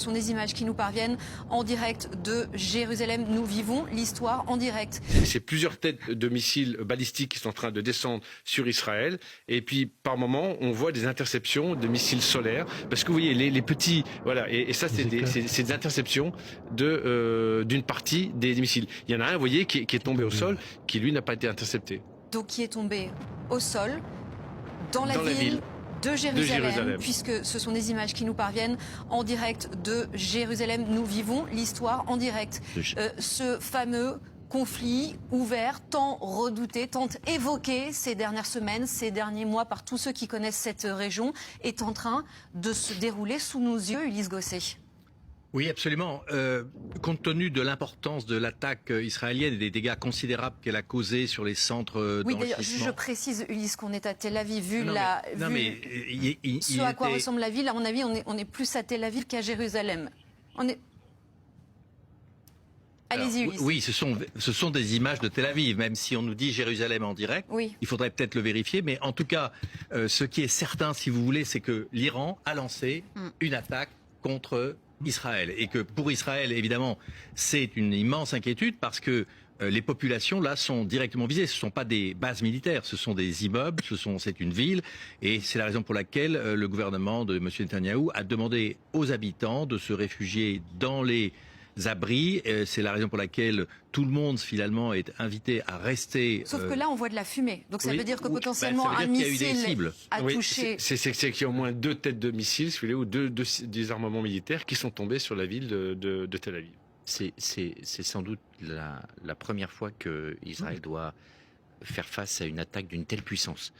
Ce sont des images qui nous parviennent en direct de Jérusalem. Nous vivons l'histoire en direct. C'est plusieurs têtes de missiles balistiques qui sont en train de descendre sur Israël. Et puis, par moments, on voit des interceptions de missiles solaires. Parce que vous voyez, les petits... Voilà, et ça, c'est des interceptions d'une partie des missiles. Il y en a un, vous voyez, qui est tombé au sol, qui, lui, n'a pas été intercepté. Donc, qui est tombé au sol, dans la ville de Jérusalem, puisque ce sont des images qui nous parviennent en direct de Jérusalem. Nous vivons l'histoire en direct. Ce fameux conflit ouvert, tant redouté, tant évoqué ces dernières semaines, ces derniers mois par tous ceux qui connaissent cette région, est en train de se dérouler sous nos yeux, Ulysse Gosset. Oui, absolument. Compte tenu de l'importance de l'attaque israélienne et des dégâts considérables qu'elle a causés sur les centres oui, d'ailleurs, d'enrichissement... je précise, Ulysse, qu'on est à Tel Aviv. Vu ce à quoi ressemble la ville, à mon avis, on est plus à Tel Aviv qu'à Jérusalem. Allez-y, Ulysse. Oui, ce sont des images de Tel Aviv, même si on nous dit Jérusalem en direct. Oui. Il faudrait peut-être le vérifier, mais en tout cas, ce qui est certain, si vous voulez, c'est que l'Iran a lancé une attaque contre Israël. Et que pour Israël, évidemment, c'est une immense inquiétude parce que les populations, là, sont directement visées. Ce ne sont pas des bases militaires, ce sont des immeubles, c'est une ville. Et c'est la raison pour laquelle le gouvernement de M. Netanyahou a demandé aux habitants de se réfugier dans les abris. C'est la raison pour laquelle tout le monde, finalement, est invité à rester... Sauf que là, on voit de la fumée. Donc ça veut dire que potentiellement ça veut dire un missile a touché... C'est qu'il y a au moins 2 têtes de missiles, si vous voulez, ou des armements militaires qui sont tombés sur la ville de Tel Aviv. C'est sans doute la première fois qu'Israël doit faire face à une attaque d'une telle puissance.